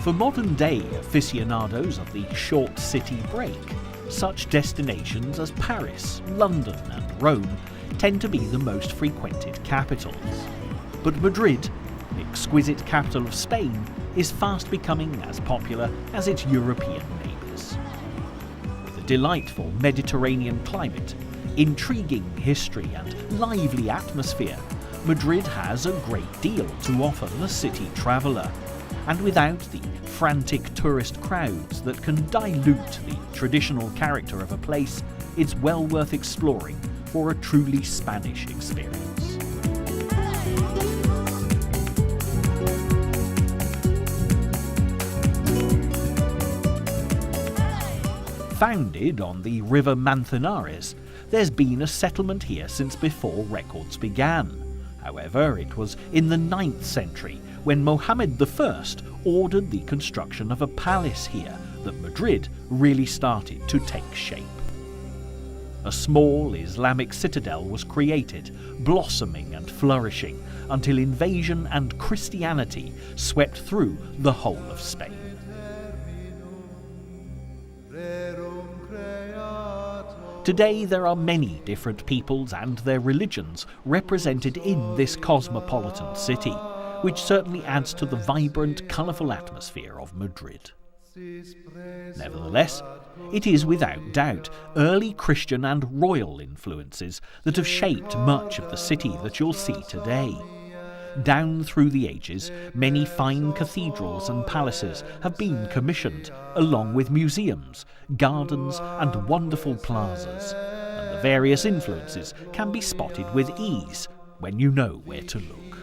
For modern-day aficionados of the short city break, such destinations as Paris, London and Rome tend to be the most frequented capitals. But Madrid, the exquisite capital of Spain, is fast becoming as popular as its European neighbours. With a delightful Mediterranean climate, intriguing history and lively atmosphere, Madrid has a great deal to offer the city traveller, and without the frantic tourist crowds that can dilute the traditional character of a place, it's well worth exploring for a truly Spanish experience. Founded on the river Manzanares, there's been a settlement here since before records began. However, it was in the 9th century when Mohammed I ordered the construction of a palace here that Madrid really started to take shape. A small Islamic citadel was created, blossoming and flourishing until invasion and Christianity swept through the whole of Spain. Today there are many different peoples and their religions represented in this cosmopolitan city, which certainly adds to the vibrant, colourful atmosphere of Madrid. Nevertheless, it is without doubt early Christian and royal influences that have shaped much of the city that you'll see today. Down through the ages, many fine cathedrals and palaces have been commissioned, along with museums, gardens and wonderful plazas, and the various influences can be spotted with ease when you know where to look.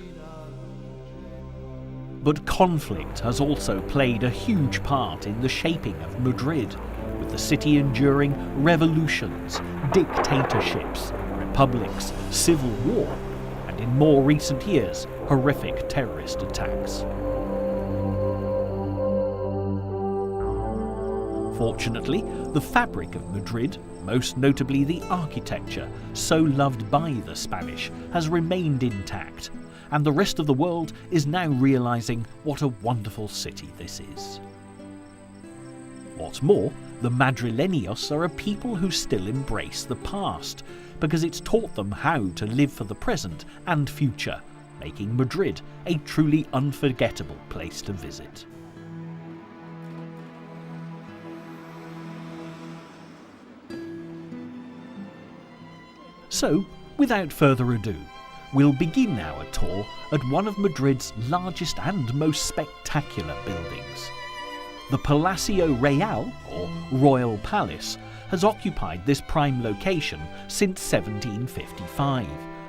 But conflict has also played a huge part in the shaping of Madrid, with the city enduring revolutions, dictatorships, republics, civil war, and in more recent years, horrific terrorist attacks. Fortunately, the fabric of Madrid, most notably the architecture, so loved by the Spanish, has remained intact, and the rest of the world is now realising what a wonderful city this is. What's more, the Madrileños are a people who still embrace the past, because it's taught them how to live for the present and future, making Madrid a truly unforgettable place to visit. So, without further ado, we'll begin our tour at one of Madrid's largest and most spectacular buildings. The Palacio Real, or Royal Palace, has occupied this prime location since 1755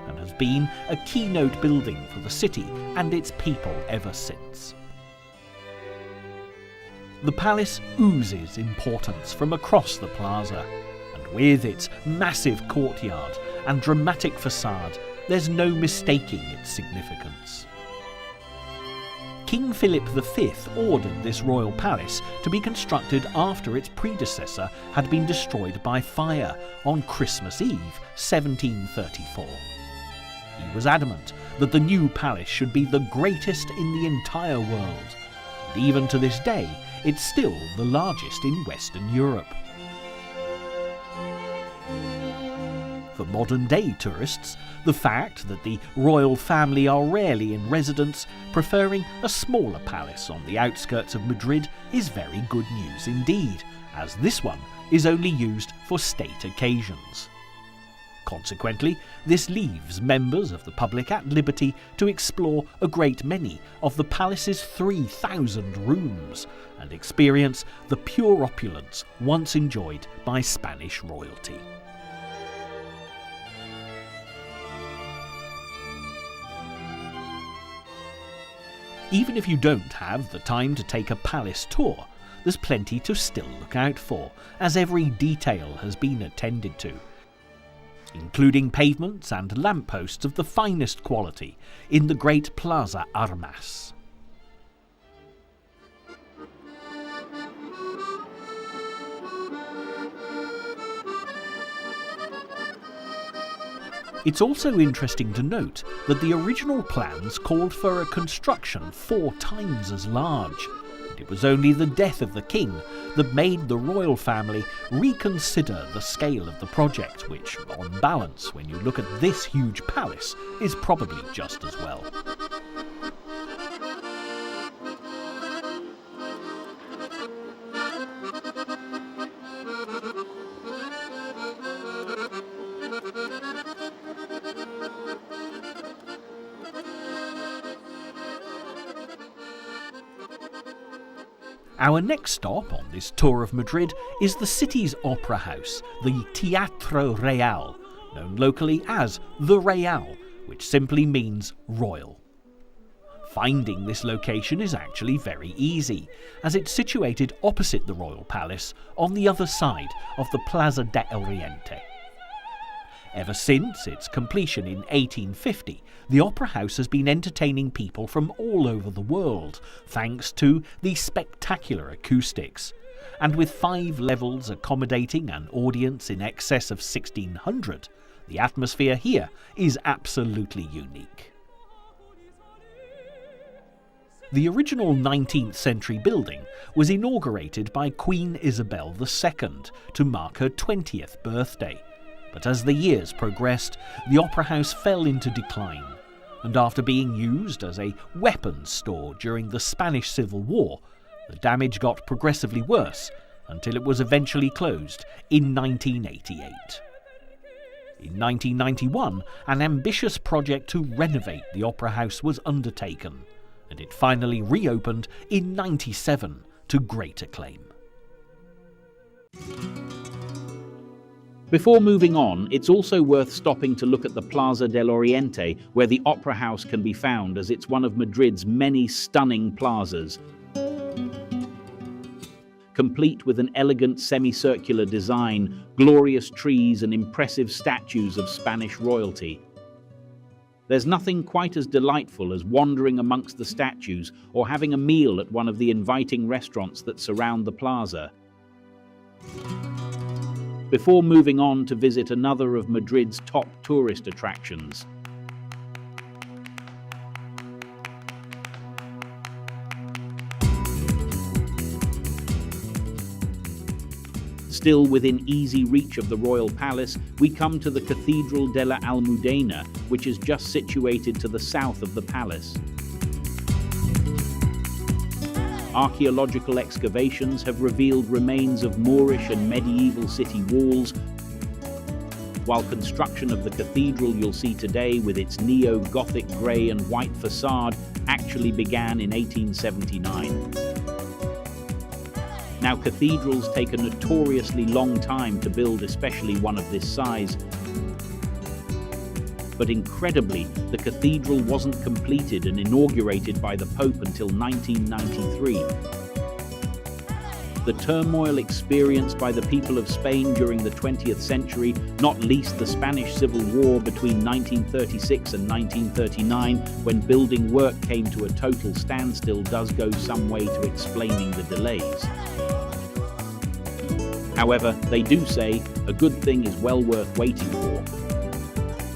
and has been a keynote building for the city and its people ever since. The palace oozes importance from across the plaza, and with its massive courtyard and dramatic facade, there's no mistaking its significance. King Philip V ordered this royal palace to be constructed after its predecessor had been destroyed by fire on Christmas Eve, 1734. He was adamant that the new palace should be the greatest in the entire world, and even to this day, it's still the largest in Western Europe. For modern-day tourists, the fact that the royal family are rarely in residence, preferring a smaller palace on the outskirts of Madrid, is very good news indeed, as this one is only used for state occasions. Consequently, this leaves members of the public at liberty to explore a great many of the palace's 3,000 rooms and experience the pure opulence once enjoyed by Spanish royalty. Even if you don't have the time to take a palace tour, there's plenty to still look out for, as every detail has been attended to, including pavements and lampposts of the finest quality in the great Plaza Armas. It's also interesting to note that the original plans called for a construction 4 times as large, and it was only the death of the king that made the royal family reconsider the scale of the project, which, on balance, when you look at this huge palace, is probably just as well. Our next stop on this tour of Madrid is the city's opera house, the Teatro Real, known locally as the Real, which simply means royal. Finding this location is actually very easy, as it's situated opposite the royal palace on the other side of the Plaza de Oriente. Ever since its completion in 1850, the Opera House has been entertaining people from all over the world, thanks to the spectacular acoustics. And with 5 levels accommodating an audience in excess of 1,600, the atmosphere here is absolutely unique. The original 19th century building was inaugurated by Queen Isabel II to mark her 20th birthday. But as the years progressed, the Opera House fell into decline, and after being used as a weapons store during the Spanish Civil War, the damage got progressively worse until it was eventually closed in 1988. In 1991, an ambitious project to renovate the Opera House was undertaken, and it finally reopened in 1997 to great acclaim. Before moving on, it's also worth stopping to look at the Plaza del Oriente, where the Opera House can be found, as it's one of Madrid's many stunning plazas, complete with an elegant semicircular design, glorious trees and impressive statues of Spanish royalty. There's nothing quite as delightful as wandering amongst the statues or having a meal at one of the inviting restaurants that surround the plaza. Before moving on to visit another of Madrid's top tourist attractions. Still within easy reach of the royal palace, we come to the Cathedral de la Almudena, which is just situated to the south of the palace. Archaeological excavations have revealed remains of Moorish and medieval city walls, while construction of the cathedral you'll see today with its neo-Gothic grey and white facade actually began in 1879. Now, cathedrals take a notoriously long time to build, especially one of this size. But incredibly, the cathedral wasn't completed and inaugurated by the Pope until 1993. The turmoil experienced by the people of Spain during the 20th century, not least the Spanish Civil War between 1936 and 1939, when building work came to a total standstill, does go some way to explaining the delays. However, they do say a good thing is well worth waiting for.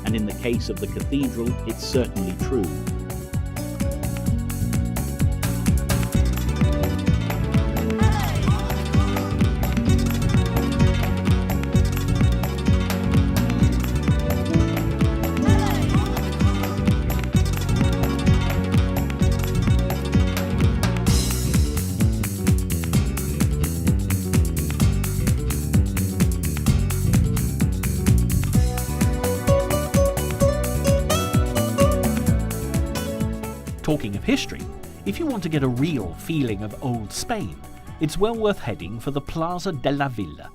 And in the case of the cathedral, it's certainly true. Talking of history, if you want to get a real feeling of old Spain, it's well worth heading for the Plaza de la Villa.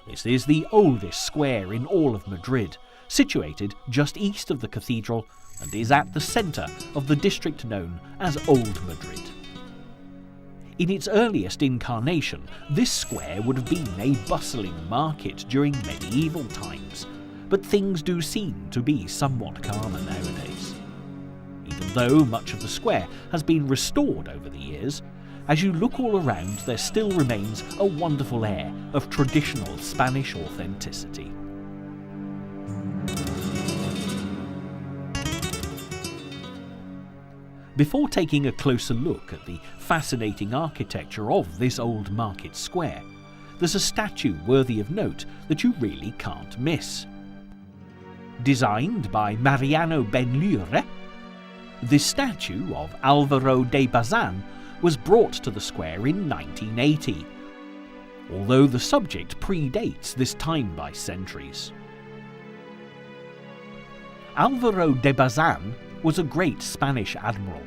This is the oldest square in all of Madrid, situated just east of the cathedral and is at the centre of the district known as Old Madrid. In its earliest incarnation, this square would have been a bustling market during medieval times, but things do seem to be somewhat calmer nowadays. Even though much of the square has been restored over the years, as you look all around there still remains a wonderful air of traditional Spanish authenticity. Before taking a closer look at the fascinating architecture of this old market square, there's a statue worthy of note that you really can't miss. Designed by Mariano Benlure, this statue of Álvaro de Bazán was brought to the square in 1980, although the subject predates this time by centuries. Álvaro de Bazán was a great Spanish admiral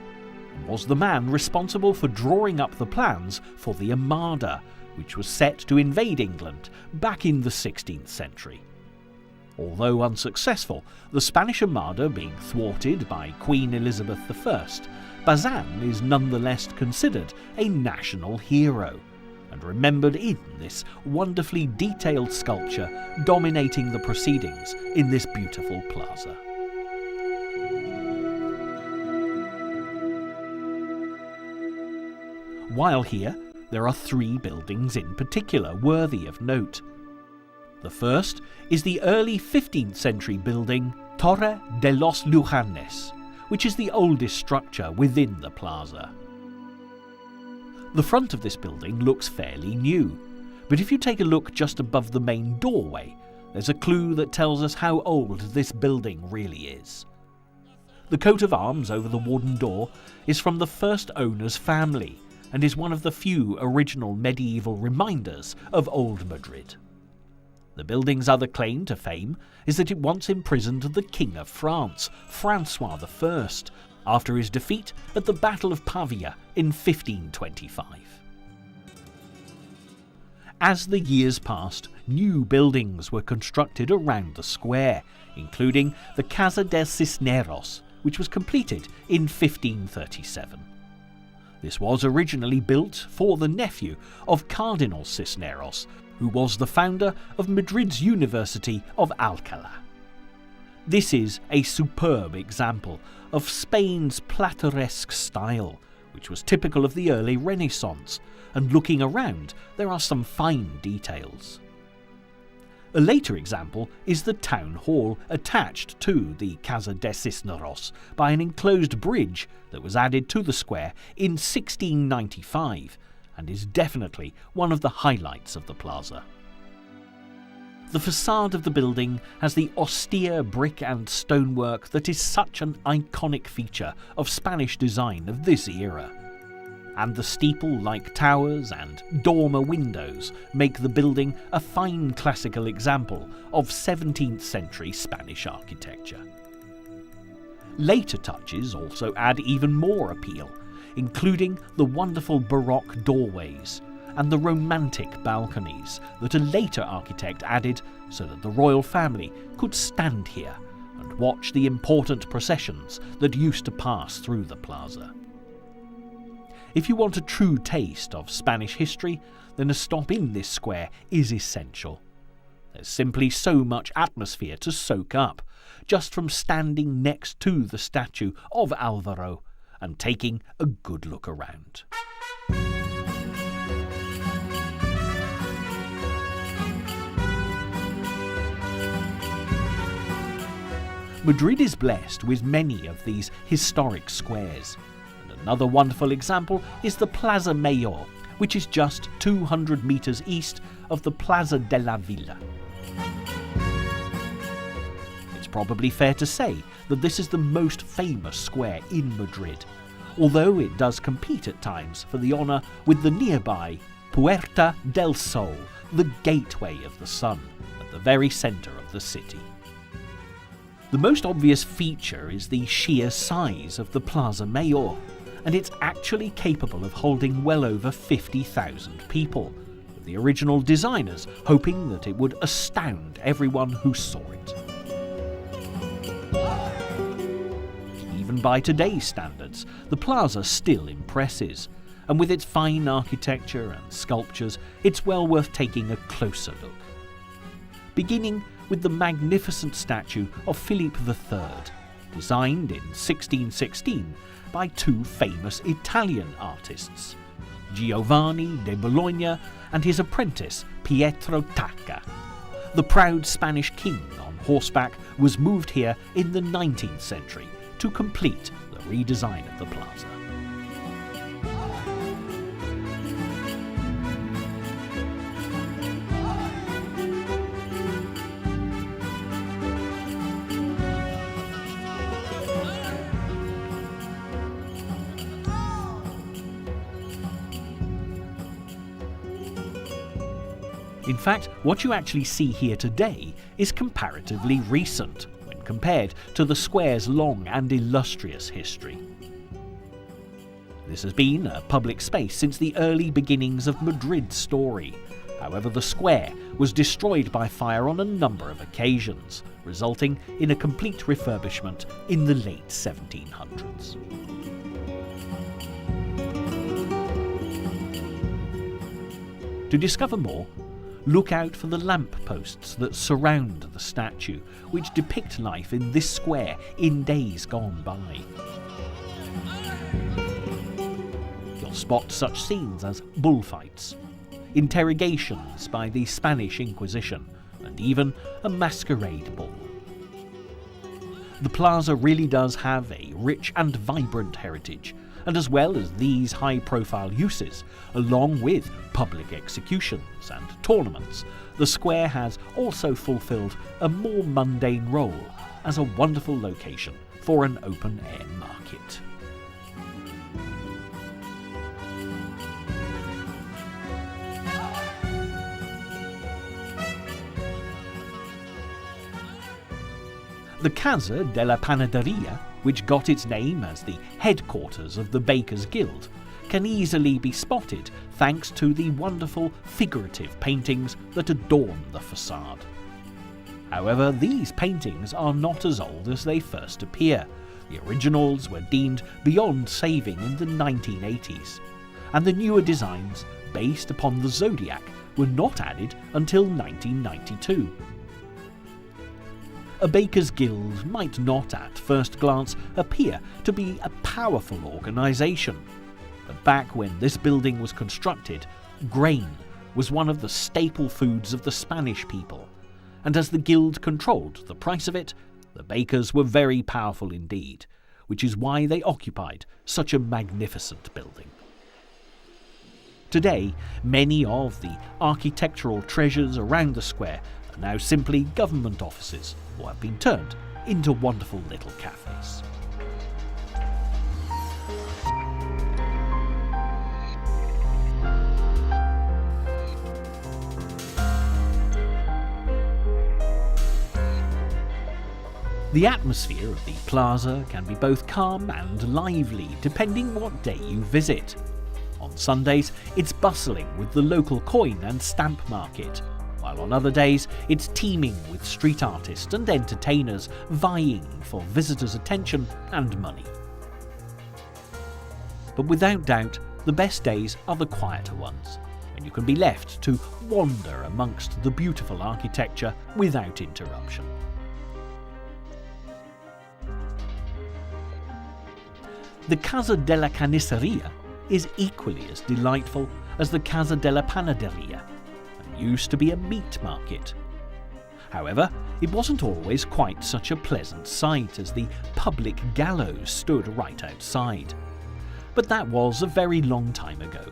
and was the man responsible for drawing up the plans for the Armada, which was set to invade England back in the 16th century. Although unsuccessful, the Spanish Armada being thwarted by Queen Elizabeth I, Bazán is nonetheless considered a national hero and remembered in this wonderfully detailed sculpture dominating the proceedings in this beautiful plaza. While here, there are three buildings in particular worthy of note. The first is the early 15th century building Torre de los Lujanes, which is the oldest structure within the plaza. The front of this building looks fairly new, but if you take a look just above the main doorway, there's a clue that tells us how old this building really is. The coat of arms over the wooden door is from the first owner's family, and is one of the few original medieval reminders of old Madrid. The building's other claim to fame is that it once imprisoned the King of France, Francois I, after his defeat at the Battle of Pavia in 1525. As the years passed, new buildings were constructed around the square, including the Casa de Cisneros, which was completed in 1537. This was originally built for the nephew of Cardinal Cisneros, who was the founder of Madrid's University of Alcalá. This is a superb example of Spain's plateresque style, which was typical of the early Renaissance, and looking around, there are some fine details. A later example is the town hall attached to the Casa de Cisneros by an enclosed bridge that was added to the square in 1695 and is definitely one of the highlights of the plaza. The facade of the building has the austere brick and stonework that is such an iconic feature of Spanish design of this era. And the steeple-like towers and dormer windows make the building a fine classical example of 17th century Spanish architecture. Later touches also add even more appeal, including the wonderful Baroque doorways and the romantic balconies that a later architect added so that the royal family could stand here and watch the important processions that used to pass through the plaza. If you want a true taste of Spanish history, then a stop in this square is essential. There's simply so much atmosphere to soak up, just from standing next to the statue of Álvaro and taking a good look around. Madrid is blessed with many of these historic squares. Another wonderful example is the Plaza Mayor, which is just 200 metres east of the Plaza de la Villa. It's probably fair to say that this is the most famous square in Madrid, although it does compete at times for the honour with the nearby Puerta del Sol, the gateway of the sun, at the very centre of the city. The most obvious feature is the sheer size of the Plaza Mayor, and it's actually capable of holding well over 50,000 people, with the original designers hoping that it would astound everyone who saw it. Even by today's standards, the plaza still impresses, and with its fine architecture and sculptures, it's well worth taking a closer look. Beginning with the magnificent statue of Philip III, designed in 1616 by two famous Italian artists, Giovanni de Bologna and his apprentice Pietro Tacca. The proud Spanish king on horseback was moved here in the 19th century to complete the redesign of the plaza. In fact, what you actually see here today is comparatively recent when compared to the square's long and illustrious history. This has been a public space since the early beginnings of Madrid's story. However, the square was destroyed by fire on a number of occasions, resulting in a complete refurbishment in the late 1700s. To discover more, look out for the lampposts that surround the statue, which depict life in this square in days gone by. You'll spot such scenes as bullfights, interrogations by the Spanish Inquisition, and even a masquerade ball. The plaza really does have a rich and vibrant heritage, and as well as these high-profile uses, along with public executions and tournaments, the square has also fulfilled a more mundane role as a wonderful location for an open-air market. The Casa de la Panaderia, which got its name as the headquarters of the Bakers' Guild, can easily be spotted thanks to the wonderful figurative paintings that adorn the facade. However, these paintings are not as old as they first appear. The originals were deemed beyond saving in the 1980s, and the newer designs, based upon the zodiac, were not added until 1992. A Bakers' Guild might not at first glance appear to be a powerful organisation, but back when this building was constructed, grain was one of the staple foods of the Spanish people, and as the guild controlled the price of it, the bakers were very powerful indeed, which is why they occupied such a magnificent building. Today, many of the architectural treasures around the square are now simply government offices or have been turned into wonderful little cafes. The atmosphere of the plaza can be both calm and lively depending what day you visit. On Sundays, it's bustling with the local coin and stamp market, while on other days it's teeming with street artists and entertainers vying for visitors' attention and money. But without doubt, the best days are the quieter ones, when you can be left to wander amongst the beautiful architecture without interruption. The Casa de la Carniceria is equally as delightful as the Casa de la Panaderia, and used to be a meat market. However, it wasn't always quite such a pleasant sight as the public gallows stood right outside. But that was a very long time ago,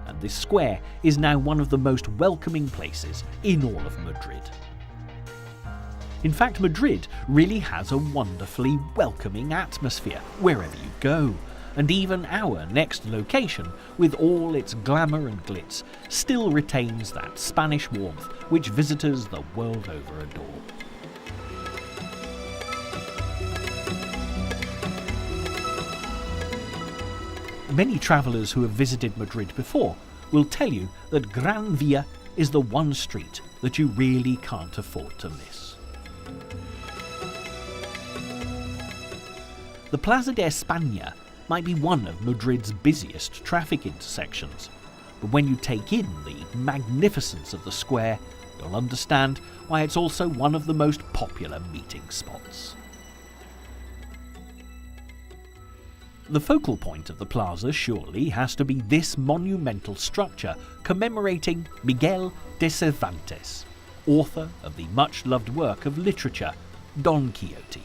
and this square is now one of the most welcoming places in all of Madrid. In fact, Madrid really has a wonderfully welcoming atmosphere wherever you go, and even our next location, with all its glamour and glitz, still retains that Spanish warmth which visitors the world over adore. Many travellers who have visited Madrid before will tell you that Gran Via is the one street that you really can't afford to miss. The Plaza de España might be one of Madrid's busiest traffic intersections, but when you take in the magnificence of the square, you'll understand why it's also one of the most popular meeting spots. The focal point of the plaza surely has to be this monumental structure commemorating Miguel de Cervantes, author of the much-loved work of literature, Don Quixote.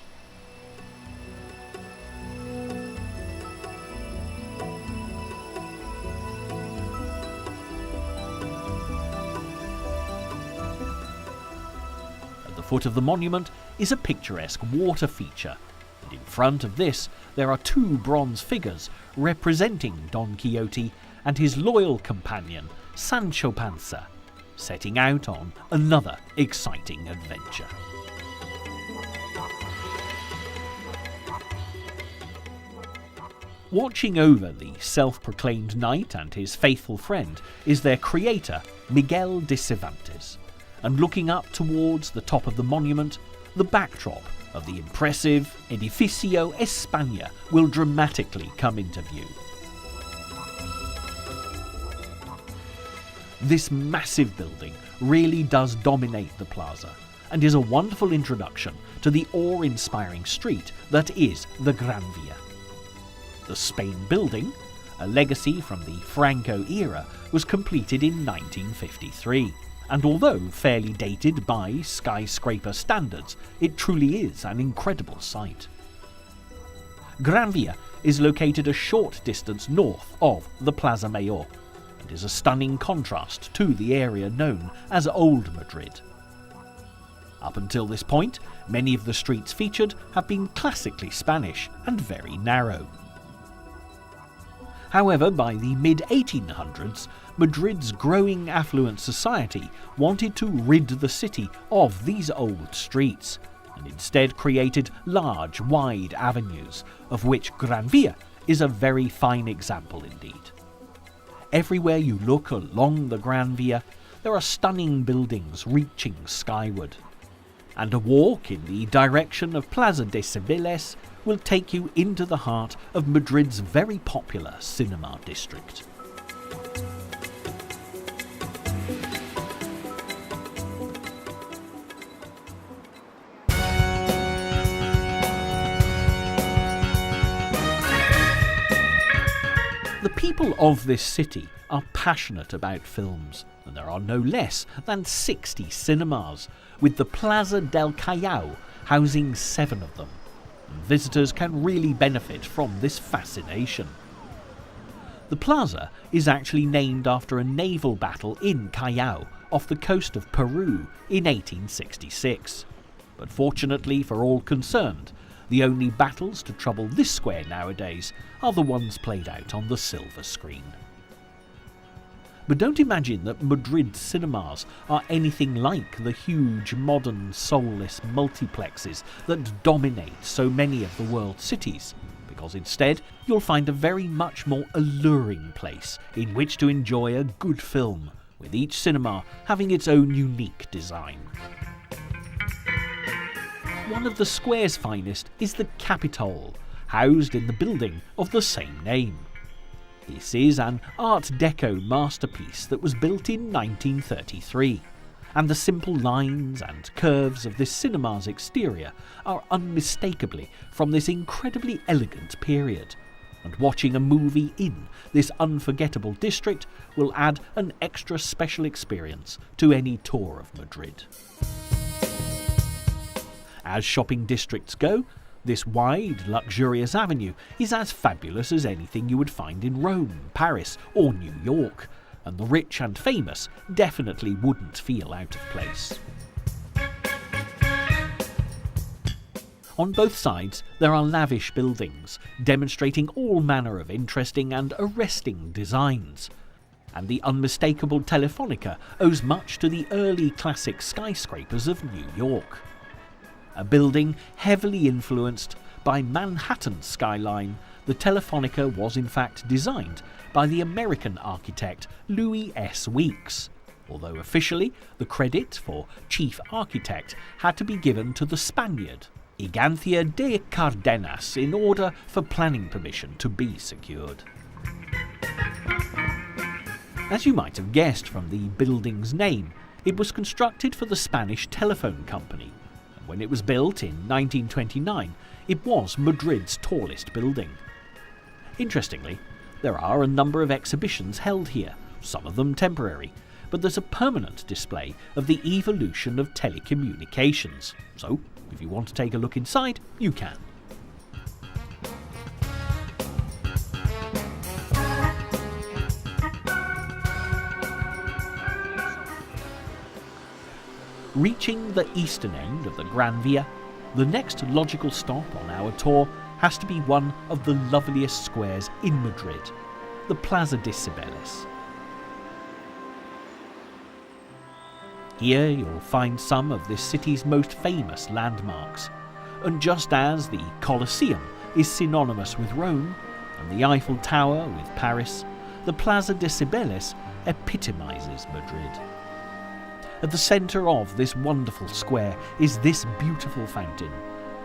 foot of the monument is a picturesque water feature, and in front of this there are two bronze figures representing Don Quixote and his loyal companion Sancho Panza, setting out on another exciting adventure. Watching over the self-proclaimed knight and his faithful friend is their creator, Miguel de Cervantes, and looking up towards the top of the monument, the backdrop of the impressive Edificio España will dramatically come into view. This massive building really does dominate the plaza and is a wonderful introduction to the awe-inspiring street that is the Gran Via. The Spain building, a legacy from the Franco era, was completed in 1953, and although fairly dated by skyscraper standards, it truly is an incredible sight. Gran Via is located a short distance north of the Plaza Mayor, and is a stunning contrast to the area known as Old Madrid. Up until this point, many of the streets featured have been classically Spanish and very narrow. However, by the mid-1800s, Madrid's growing affluent society wanted to rid the city of these old streets, and instead created large, wide avenues, of which Gran Via is a very fine example indeed. Everywhere you look along the Gran Via, there are stunning buildings reaching skyward, and a walk in the direction of Plaza de Cibeles will take you into the heart of Madrid's very popular cinema district. The people of this city are passionate about films, and there are no less than 60 cinemas, with the Plaza del Callao housing 7 of them. And visitors can really benefit from this fascination. The plaza is actually named after a naval battle in Callao off the coast of Peru in 1866. But fortunately for all concerned, the only battles to trouble this square nowadays are the ones played out on the silver screen. But don't imagine that Madrid cinemas are anything like the huge modern soulless multiplexes that dominate so many of the world's cities, because instead you'll find a very much more alluring place in which to enjoy a good film, with each cinema having its own unique design. One of the square's finest is the Capitol, housed in the building of the same name. This is an Art Deco masterpiece that was built in 1933, and the simple lines and curves of this cinema's exterior are unmistakably from this incredibly elegant period, and watching a movie in this unforgettable district will add an extra special experience to any tour of Madrid. As shopping districts go, this wide, luxurious avenue is as fabulous as anything you would find in Rome, Paris or New York, and the rich and famous definitely wouldn't feel out of place. On both sides there are lavish buildings, demonstrating all manner of interesting and arresting designs, and the unmistakable Telefonica owes much to the early classic skyscrapers of New York. A building heavily influenced by Manhattan's skyline, the Telefonica was in fact designed by the American architect Louis S. Weeks, although officially the credit for chief architect had to be given to the Spaniard Igancio de Cardenas in order for planning permission to be secured. As you might have guessed from the building's name, it was constructed for the Spanish Telephone Company. When it was built in 1929, it was Madrid's tallest building. Interestingly, there are a number of exhibitions held here, some of them temporary, but there's a permanent display of the evolution of telecommunications. So, if you want to take a look inside, you can. Reaching the eastern end of the Gran Via, the next logical stop on our tour has to be one of the loveliest squares in Madrid, the Plaza de Cibeles. Here you'll find some of this city's most famous landmarks, and just as the Colosseum is synonymous with Rome, and the Eiffel Tower with Paris, the Plaza de Cibeles epitomizes Madrid. At the centre of this wonderful square is this beautiful fountain,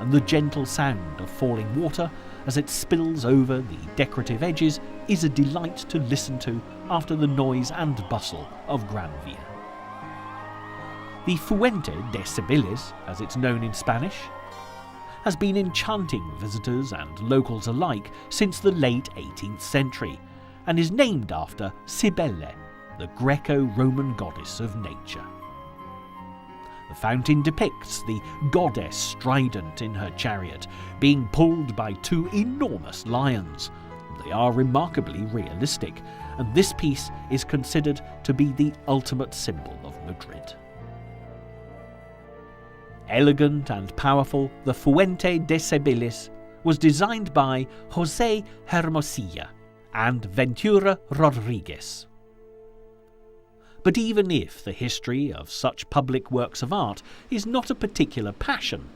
and the gentle sound of falling water as it spills over the decorative edges is a delight to listen to after the noise and bustle of Gran Via. The Fuente de Cibeles, as it's known in Spanish, has been enchanting visitors and locals alike since the late 18th century, and is named after Cybele, the Greco-Roman goddess of nature. The fountain depicts the goddess strident in her chariot, being pulled by two enormous lions. They are remarkably realistic, and this piece is considered to be the ultimate symbol of Madrid. Elegant and powerful, the Fuente de Cibeles was designed by José Hermosilla and Ventura Rodriguez. But even if the history of such public works of art is not a particular passion,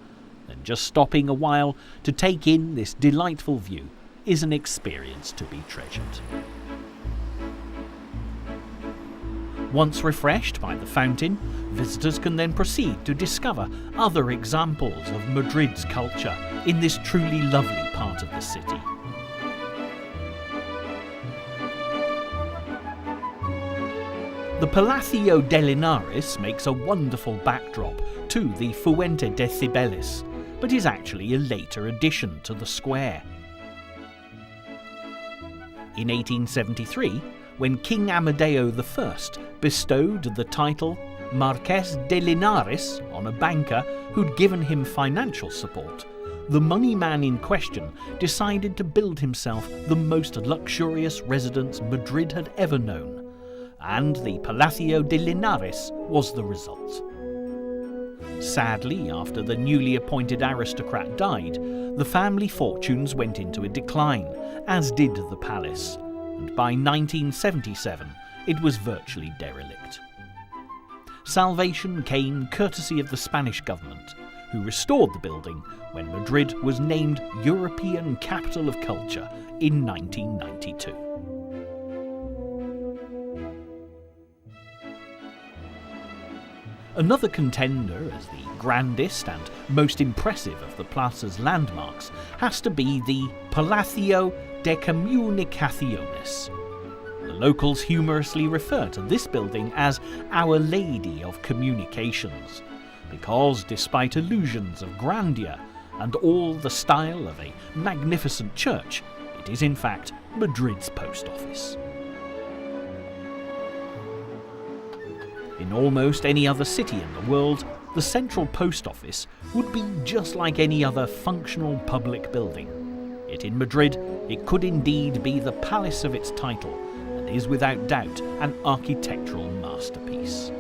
then just stopping a while to take in this delightful view is an experience to be treasured. Once refreshed by the fountain, visitors can then proceed to discover other examples of Madrid's culture in this truly lovely part of the city. The Palacio de Linares makes a wonderful backdrop to the Fuente de Cibeles, but is actually a later addition to the square. In 1873, when King Amadeo I bestowed the title Marqués de Linares on a banker who'd given him financial support, the money man in question decided to build himself the most luxurious residence Madrid had ever known, and the Palacio de Linares was the result. Sadly, after the newly appointed aristocrat died, the family fortunes went into a decline, as did the palace, and by 1977 it was virtually derelict. Salvation came courtesy of the Spanish government, who restored the building when Madrid was named European Capital of Culture in 1992. Another contender as the grandest and most impressive of the plaza's landmarks has to be the Palacio de Comunicaciones. The locals humorously refer to this building as Our Lady of Communications, because despite illusions of grandeur and all the style of a magnificent church, it is in fact Madrid's post office. In almost any other city in the world, the central post office would be just like any other functional public building. Yet in Madrid, it could indeed be the palace of its title, and is without doubt an architectural masterpiece.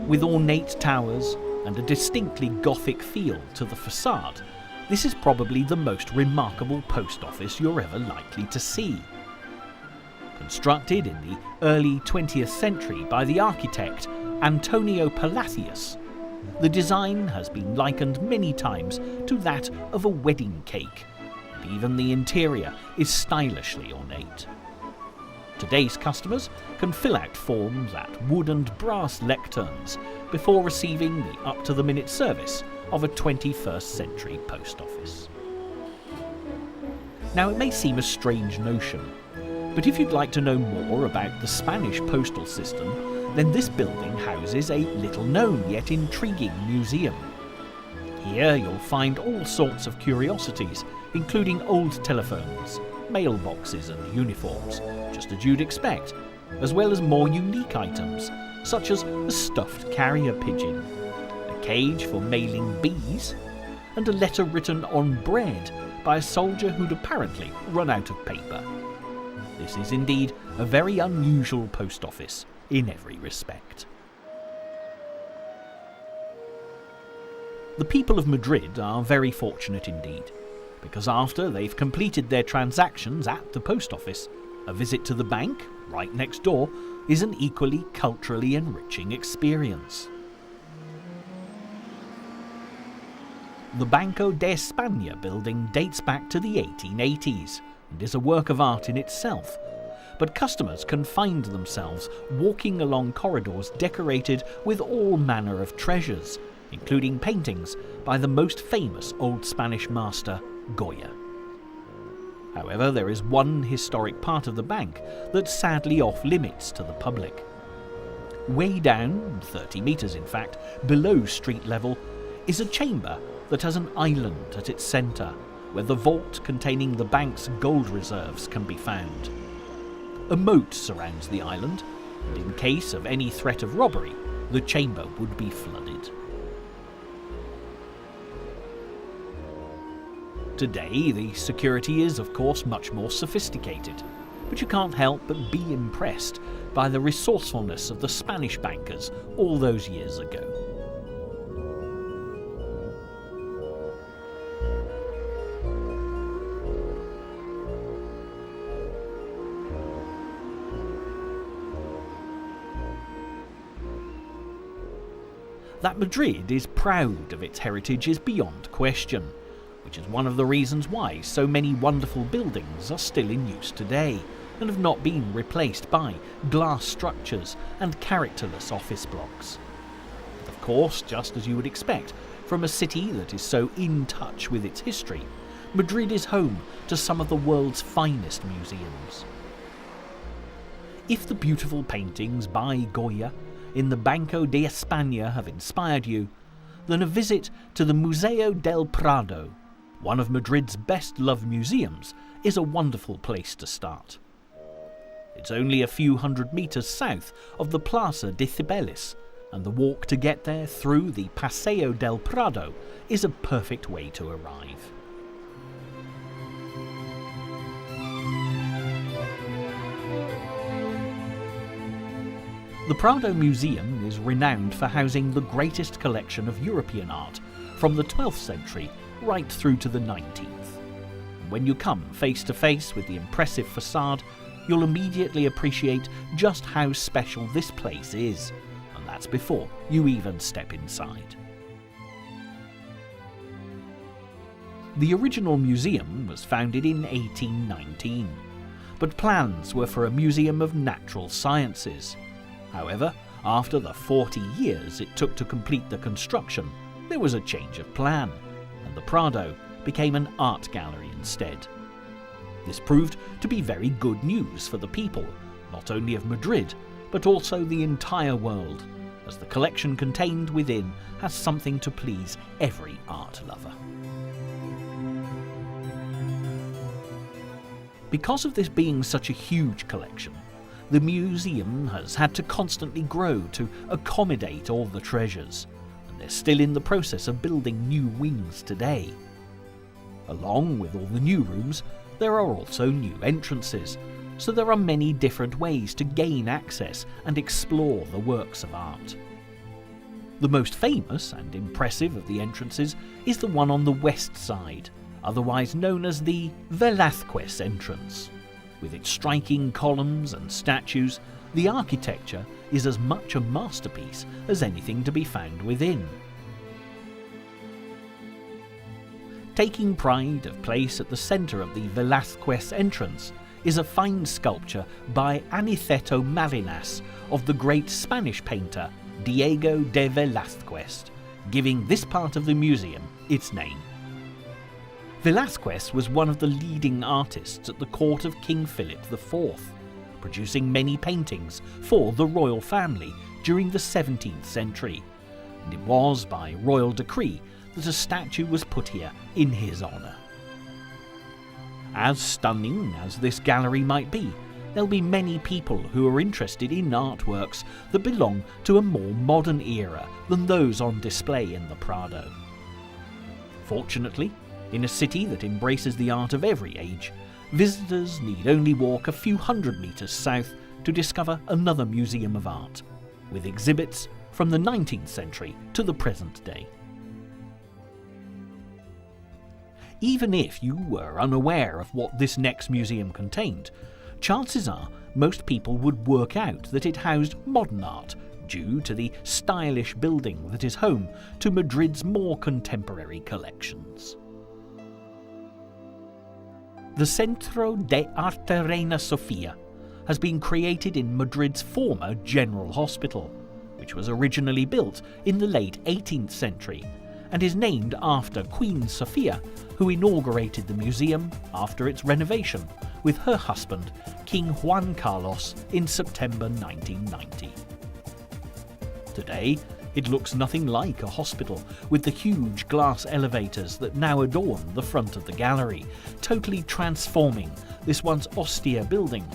With ornate towers and a distinctly Gothic feel to the facade, this is probably the most remarkable post office you're ever likely to see. Constructed in the early 20th century by the architect Antonio Palacios, the design has been likened many times to that of a wedding cake, and even the interior is stylishly ornate. Today's customers can fill out forms at wood and brass lecterns before receiving the up-to-the-minute service of a 21st century post office. Now, it may seem a strange notion, but if you'd like to know more about the Spanish postal system, then this building houses a little-known yet intriguing museum. Here you'll find all sorts of curiosities, including old telephones, mailboxes and uniforms, just as you'd expect, as well as more unique items, such as a stuffed carrier pigeon, a cage for mailing bees, and a letter written on bread by a soldier who'd apparently run out of paper. This is indeed a very unusual post office in every respect. The people of Madrid are very fortunate indeed, because after they've completed their transactions at the post office, a visit to the bank, right next door, is an equally culturally enriching experience. The Banco de España building dates back to the 1880s and is a work of art in itself, but customers can find themselves walking along corridors decorated with all manner of treasures, including paintings by the most famous old Spanish master, Goya. However, there is one historic part of the bank that's sadly off limits to the public. Way down, 30 metres in fact, below street level, is a chamber that has an island at its centre, where the vault containing the bank's gold reserves can be found. A moat surrounds the island, and in case of any threat of robbery, the chamber would be flooded. Today, the security is, of course, much more sophisticated, but you can't help but be impressed by the resourcefulness of the Spanish bankers all those years ago. That Madrid is proud of its heritage is beyond question, which is one of the reasons why so many wonderful buildings are still in use today and have not been replaced by glass structures and characterless office blocks. Of course, just as you would expect from a city that is so in touch with its history, Madrid is home to some of the world's finest museums. If the beautiful paintings by Goya in the Banco de España have inspired you, then a visit to the Museo del Prado, one of Madrid's best-loved museums, is a wonderful place to start. It's only a few hundred metres south of the Plaza de Cibeles, and the walk to get there through the Paseo del Prado is a perfect way to arrive. The Prado Museum is renowned for housing the greatest collection of European art from the 12th century right through to the 19th. When you come face to face with the impressive facade, you'll immediately appreciate just how special this place is, and that's before you even step inside. The original museum was founded in 1819, but plans were for a museum of natural sciences. However, after the 40 years it took to complete the construction, there was a change of plan, and the Prado became an art gallery instead. This proved to be very good news for the people, not only of Madrid, but also the entire world, as the collection contained within has something to please every art lover. Because of this being such a huge collection, the museum has had to constantly grow to accommodate all the treasures, and they're still in the process of building new wings today. Along with all the new rooms, there are also new entrances, so there are many different ways to gain access and explore the works of art. The most famous and impressive of the entrances is the one on the west side, otherwise known as the Velázquez entrance. With its striking columns and statues, the architecture is as much a masterpiece as anything to be found within. Taking pride of place at the centre of the Velázquez entrance is a fine sculpture by Aniceto Marinas of the great Spanish painter Diego de Velázquez, giving this part of the museum its name. Velázquez was one of the leading artists at the court of King Philip IV, producing many paintings for the royal family during the 17th century, and it was by royal decree that a statue was put here in his honour. As stunning as this gallery might be, there'll be many people who are interested in artworks that belong to a more modern era than those on display in the Prado. Fortunately, in a city that embraces the art of every age, visitors need only walk a few hundred metres south to discover another museum of art, with exhibits from the 19th century to the present day. Even if you were unaware of what this next museum contained, chances are most people would work out that it housed modern art due to the stylish building that is home to Madrid's more contemporary collections. The Centro de Arte Reina Sofia has been created in Madrid's former General Hospital, which was originally built in the late 18th century and is named after Queen Sofia, who inaugurated the museum after its renovation with her husband, King Juan Carlos, in September 1990. Today, it looks nothing like a hospital, with the huge glass elevators that now adorn the front of the gallery, totally transforming this once austere building.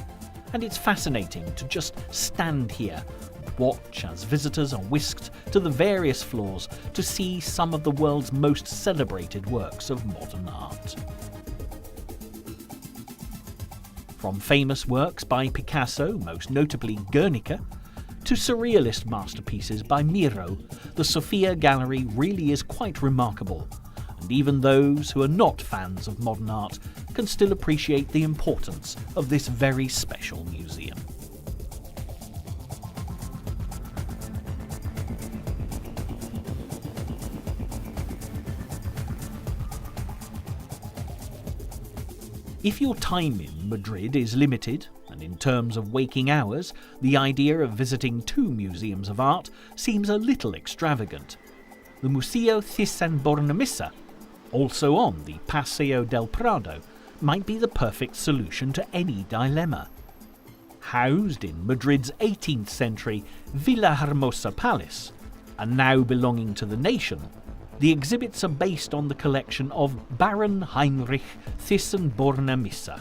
And it's fascinating to just stand here and watch as visitors are whisked to the various floors to see some of the world's most celebrated works of modern art. From famous works by Picasso, most notably Guernica, to surrealist masterpieces by Miro, the Sofia Gallery really is quite remarkable, and even those who are not fans of modern art can still appreciate the importance of this very special museum. If your time in Madrid is limited, and in terms of waking hours, the idea of visiting 2 museums of art seems a little extravagant, the Museo Thyssen-Bornemisza, also on the Paseo del Prado, might be the perfect solution to any dilemma. Housed in Madrid's 18th century Villahermosa Palace, and now belonging to the nation, the exhibits are based on the collection of Baron Heinrich Thyssen-Bornemisza.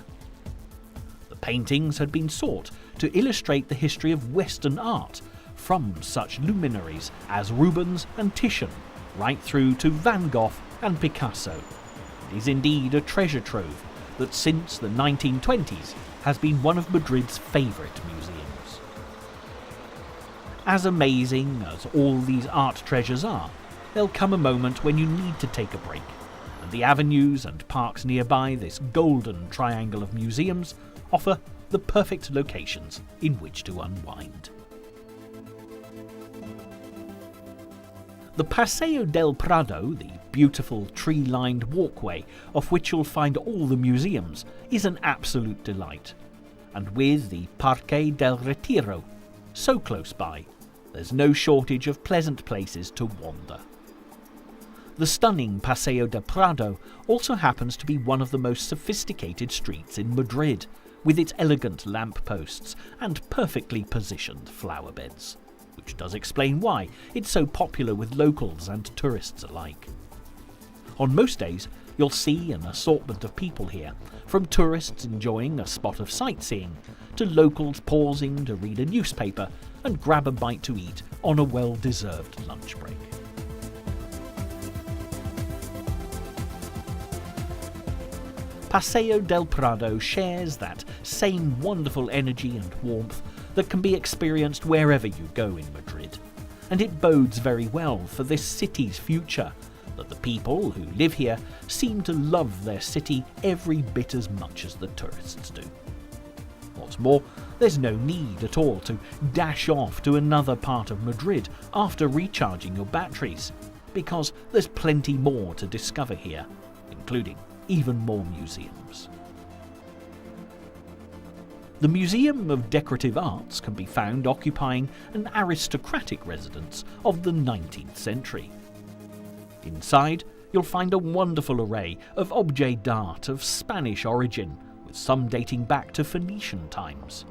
The paintings had been sought to illustrate the history of Western art, from such luminaries as Rubens and Titian, right through to Van Gogh and Picasso. It is indeed a treasure trove that since the 1920s has been one of Madrid's favourite museums. As amazing as all these art treasures are, there'll come a moment when you need to take a break, and the avenues and parks nearby this golden triangle of museums offer the perfect locations in which to unwind. The Paseo del Prado, the beautiful tree-lined walkway of which you'll find all the museums, is an absolute delight. And with the Parque del Retiro so close by, there's no shortage of pleasant places to wander. The stunning Paseo del Prado also happens to be one of the most sophisticated streets in Madrid, with its elegant lampposts and perfectly positioned flower beds, which does explain why it's so popular with locals and tourists alike. On most days, you'll see an assortment of people here, from tourists enjoying a spot of sightseeing, to locals pausing to read a newspaper and grab a bite to eat on a well-deserved lunch break. Paseo del Prado shares that same wonderful energy and warmth that can be experienced wherever you go in Madrid, and it bodes very well for this city's future, that the people who live here seem to love their city every bit as much as the tourists do. What's more, there's no need at all to dash off to another part of Madrid after recharging your batteries, because there's plenty more to discover here, including even more museums. The Museum of Decorative Arts can be found occupying an aristocratic residence of the 19th century. Inside, you'll find a wonderful array of objets d'art of Spanish origin, with some dating back to Phoenician times.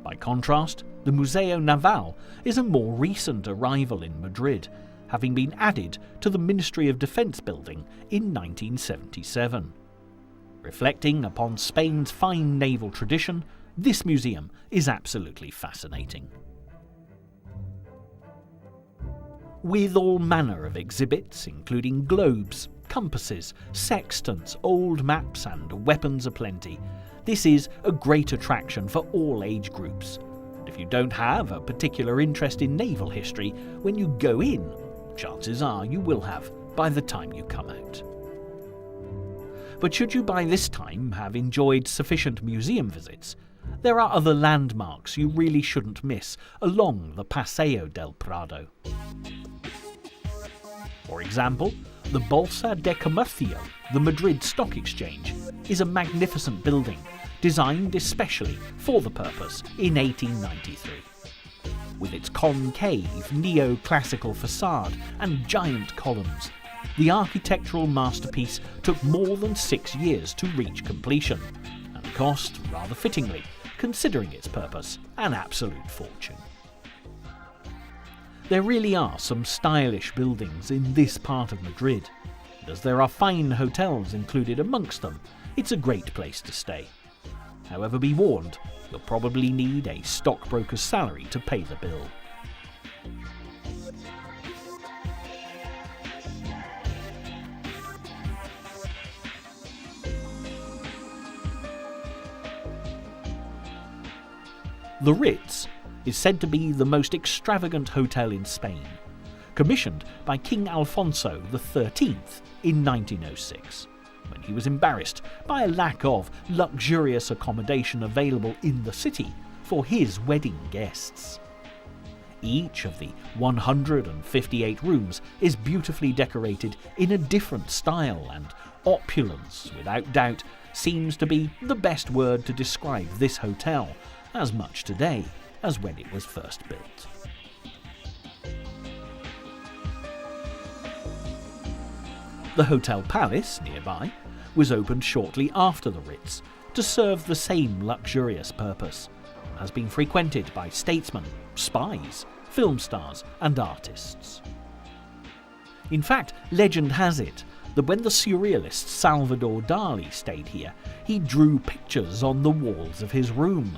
By contrast, the Museo Naval is a more recent arrival in Madrid, having been added to the Ministry of Defence building in 1977. Reflecting upon Spain's fine naval tradition, this museum is absolutely fascinating. With all manner of exhibits, including globes, compasses, sextants, old maps and weapons aplenty, this is a great attraction for all age groups. And if you don't have a particular interest in naval history, when you go in, chances are you will have by the time you come out. But should you by this time have enjoyed sufficient museum visits, there are other landmarks you really shouldn't miss along the Paseo del Prado. For example, the Bolsa de Comercio, the Madrid Stock Exchange, is a magnificent building designed especially for the purpose in 1893. With its concave neo-classical facade and giant columns, the architectural masterpiece took more than 6 years to reach completion, and cost, rather fittingly, considering its purpose, an absolute fortune. There really are some stylish buildings in this part of Madrid, and as there are fine hotels included amongst them, it's a great place to stay. However, be warned, you'll probably need a stockbroker's salary to pay the bill. The Ritz is said to be the most extravagant hotel in Spain, commissioned by King Alfonso XIII in 1906, when he was embarrassed by a lack of luxurious accommodation available in the city for his wedding guests. Each of the 158 rooms is beautifully decorated in a different style, and opulence, without doubt, seems to be the best word to describe this hotel, as much today as when it was first built. The Hotel Palace, nearby, was opened shortly after the Ritz to serve the same luxurious purpose, and has been frequented by statesmen, spies, film stars and artists. In fact, legend has it that when the surrealist Salvador Dali stayed here, he drew pictures on the walls of his room.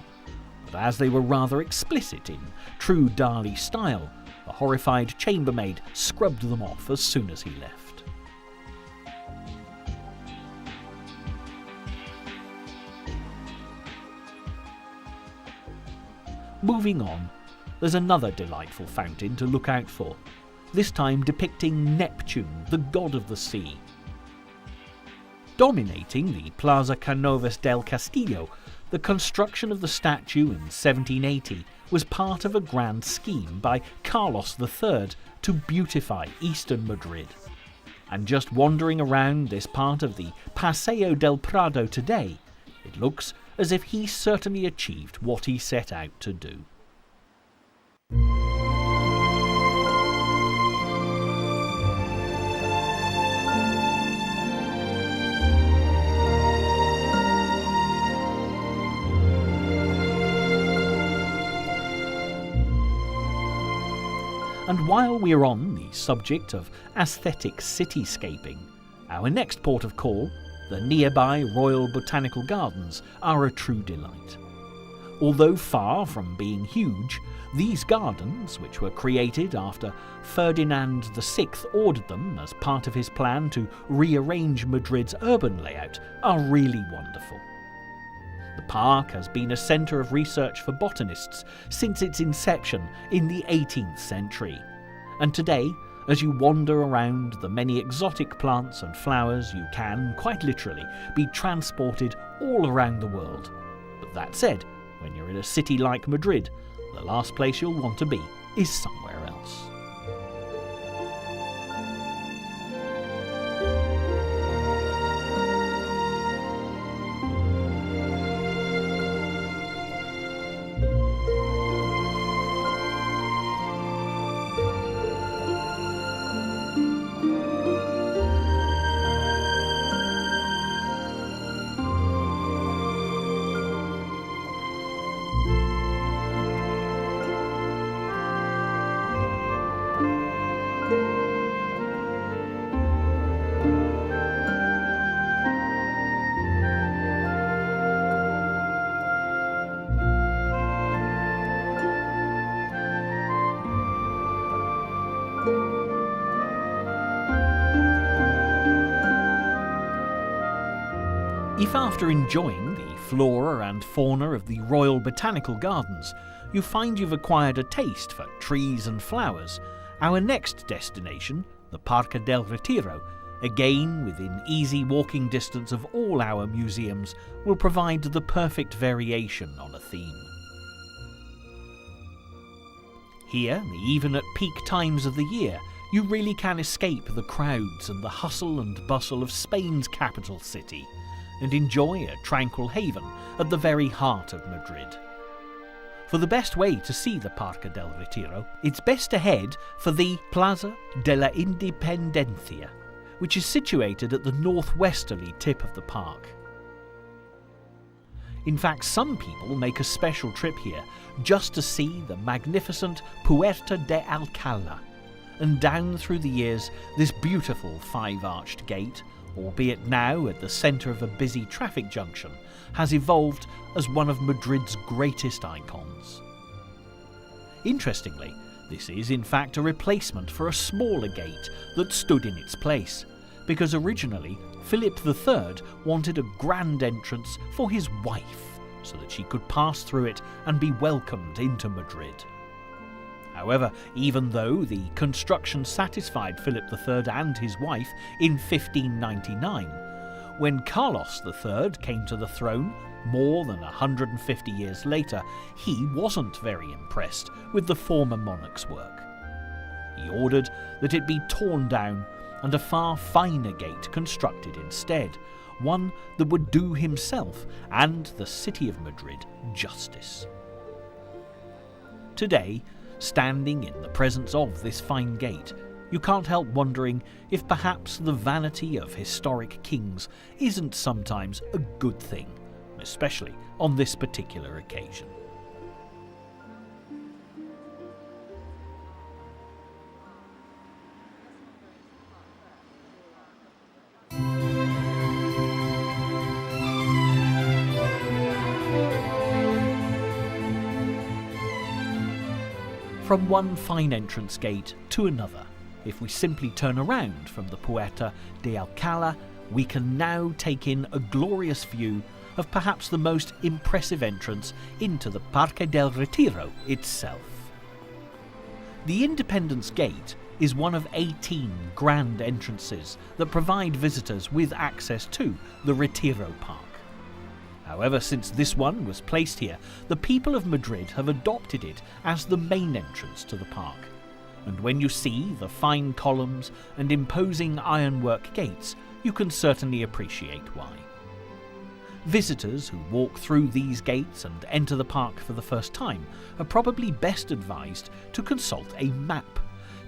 But as they were rather explicit in true Dali style, the horrified chambermaid scrubbed them off as soon as he left. Moving on, there's another delightful fountain to look out for, this time depicting Neptune, the god of the sea. Dominating the Plaza Canovas del Castillo, the construction of the statue in 1780 was part of a grand scheme by Carlos III to beautify eastern Madrid. And just wandering around this part of the Paseo del Prado today, it looks as if he certainly achieved what he set out to do. And while we're on the subject of aesthetic cityscaping, our next port of call, the nearby Royal Botanical Gardens, are a true delight. Although far from being huge, these gardens, which were created after Ferdinand VI ordered them as part of his plan to rearrange Madrid's urban layout, are really wonderful. The park has been a centre of research for botanists since its inception in the 18th century, and today, as you wander around the many exotic plants and flowers, you can, quite literally, be transported all around the world. But that said, when you're in a city like Madrid, the last place you'll want to be is somewhere else. If after enjoying the flora and fauna of the Royal Botanical Gardens, you find you've acquired a taste for trees and flowers, our next destination, the Parque del Retiro, again within easy walking distance of all our museums, will provide the perfect variation on a theme. Here, even at peak times of the year, you really can escape the crowds and the hustle and bustle of Spain's capital city and enjoy a tranquil haven at the very heart of Madrid. For the best way to see the Parque del Retiro, it's best to head for the Plaza de la Independencia, which is situated at the northwesterly tip of the park. In fact, some people make a special trip here just to see the magnificent Puerta de Alcalá, and down through the years this beautiful five-arched gate, albeit now at the centre of a busy traffic junction, has evolved as one of Madrid's greatest icons. Interestingly, this is in fact a replacement for a smaller gate that stood in its place, because originally Philip III wanted a grand entrance for his wife so that she could pass through it and be welcomed into Madrid. However, even though the construction satisfied Philip III and his wife in 1599, when Carlos III came to the throne more than 150 years later, he wasn't very impressed with the former monarch's work. He ordered that it be torn down and a far finer gate constructed instead, one that would do himself and the city of Madrid justice. Today, standing in the presence of this fine gate, you can't help wondering if perhaps the vanity of historic kings isn't sometimes a good thing, especially on this particular occasion. From one fine entrance gate to another, if we simply turn around from the Puerta de Alcalá, we can now take in a glorious view of perhaps the most impressive entrance into the Parque del Retiro itself. The Independence Gate is one of 18 grand entrances that provide visitors with access to the Retiro Park. However, since this one was placed here, the people of Madrid have adopted it as the main entrance to the park. And when you see the fine columns and imposing ironwork gates, you can certainly appreciate why. Visitors who walk through these gates and enter the park for the first time are probably best advised to consult a map,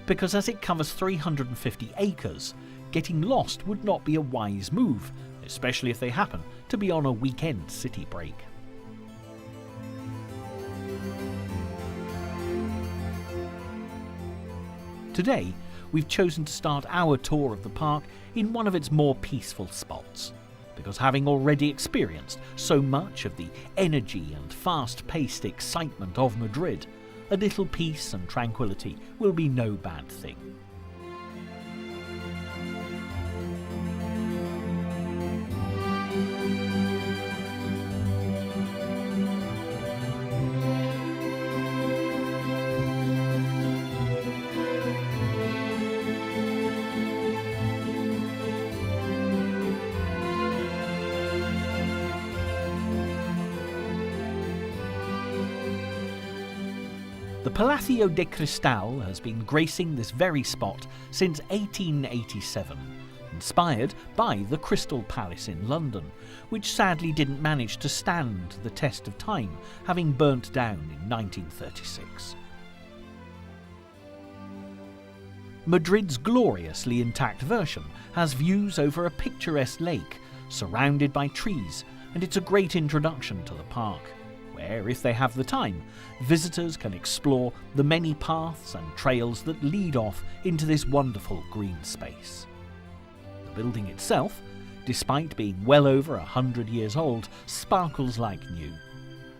because as it covers 350 acres, getting lost would not be a wise move, especially if they happen to be on a weekend city break. Today, we've chosen to start our tour of the park in one of its more peaceful spots, because having already experienced so much of the energy and fast-paced excitement of Madrid, a little peace and tranquility will be no bad thing. The Palacio de Cristal has been gracing this very spot since 1887, inspired by the Crystal Palace in London, which sadly didn't manage to stand the test of time, having burnt down in 1936. Madrid's gloriously intact version has views over a picturesque lake, surrounded by trees, and it's a great introduction to the park, where, if they have the time, visitors can explore the many paths and trails that lead off into this wonderful green space. The building itself, despite being well over 100 years old, sparkles like new,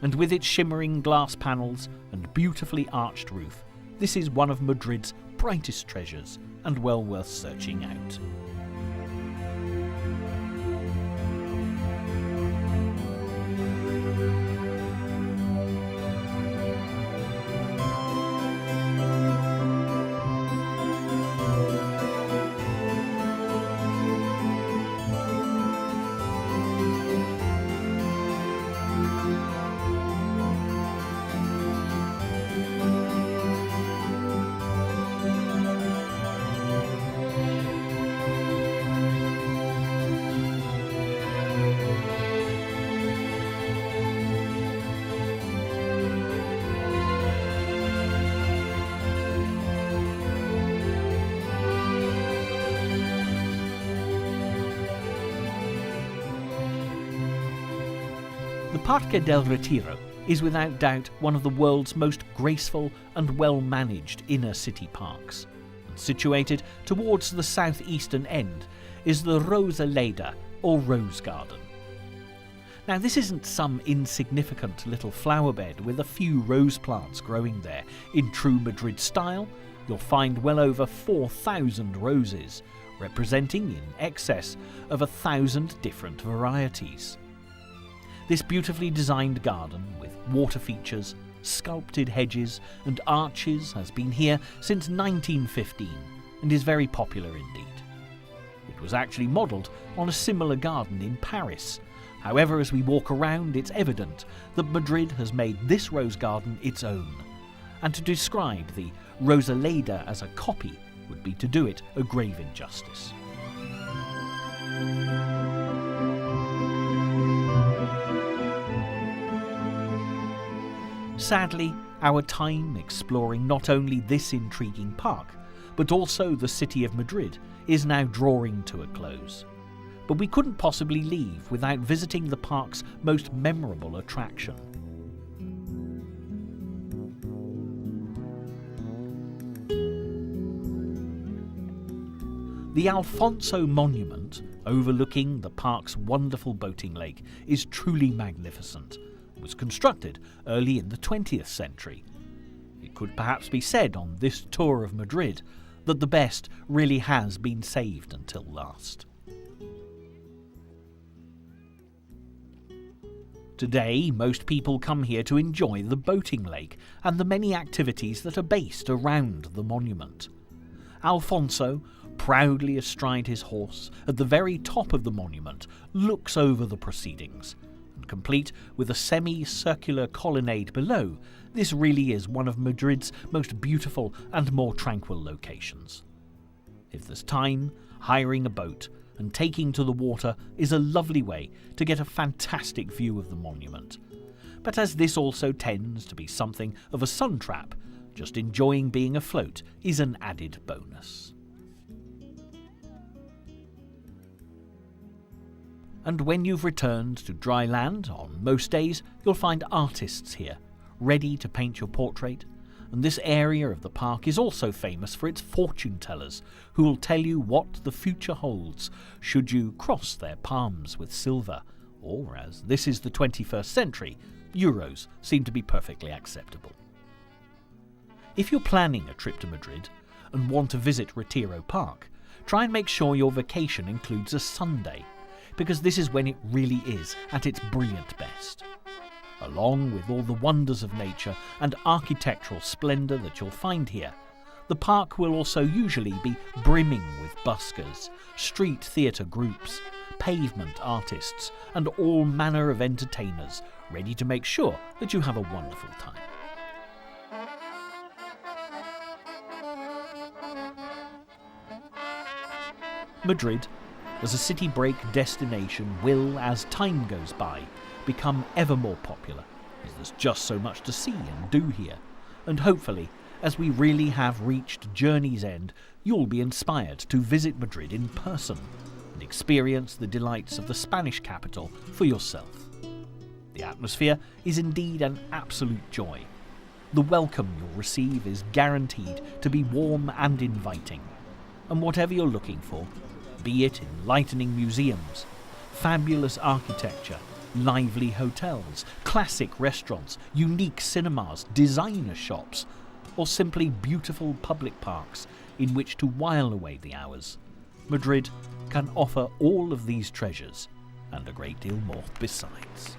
and with its shimmering glass panels and beautifully arched roof, this is one of Madrid's brightest treasures and well worth searching out. Parque del Retiro is without doubt one of the world's most graceful and well-managed inner city parks. And situated towards the southeastern end is the Rosaleda, or Rose Garden. Now, this isn't some insignificant little flower bed with a few rose plants growing there. In true Madrid style, you'll find well over 4,000 roses, representing in excess of 1,000 different varieties. This beautifully designed garden, with water features, sculpted hedges and arches, has been here since 1915 and is very popular indeed. It was actually modelled on a similar garden in Paris. However, as we walk around, it's evident that Madrid has made this rose garden its own. And to describe the Rosaleda as a copy would be to do it a grave injustice. Sadly, our time exploring not only this intriguing park, but also the city of Madrid, is now drawing to a close. But we couldn't possibly leave without visiting the park's most memorable attraction. The Alfonso Monument, overlooking the park's wonderful boating lake, is truly magnificent. It was constructed early in the 20th century. It could perhaps be said on this tour of Madrid that the best really has been saved until last. Today, most people come here to enjoy the boating lake and the many activities that are based around the monument. Alfonso, proudly astride his horse at the very top of the monument, looks over the proceedings. And complete with a semi-circular colonnade below, this really is one of Madrid's most beautiful and more tranquil locations. If there's time, hiring a boat and taking to the water is a lovely way to get a fantastic view of the monument. But as this also tends to be something of a sun trap, just enjoying being afloat is an added bonus. And when you've returned to dry land, on most days you'll find artists here, ready to paint your portrait. And this area of the park is also famous for its fortune tellers, who will tell you what the future holds should you cross their palms with silver, or, as this is the 21st century, euros seem to be perfectly acceptable. If you're planning a trip to Madrid and want to visit Retiro Park, try and make sure your vacation includes a Sunday, because this is when it really is at its brilliant best. Along with all the wonders of nature and architectural splendour that you'll find here, the park will also usually be brimming with buskers, street theatre groups, pavement artists, and all manner of entertainers ready to make sure that you have a wonderful time. Madrid, as a city break destination, will, as time goes by, become ever more popular, as there's just so much to see and do here, and hopefully, as we really have reached journey's end, you'll be inspired to visit Madrid in person and experience the delights of the Spanish capital for yourself. The atmosphere is indeed an absolute joy. The welcome you'll receive is guaranteed to be warm and inviting, and whatever you're looking for, be it enlightening museums, fabulous architecture, lively hotels, classic restaurants, unique cinemas, designer shops, or simply beautiful public parks in which to while away the hours, Madrid can offer all of these treasures and a great deal more besides.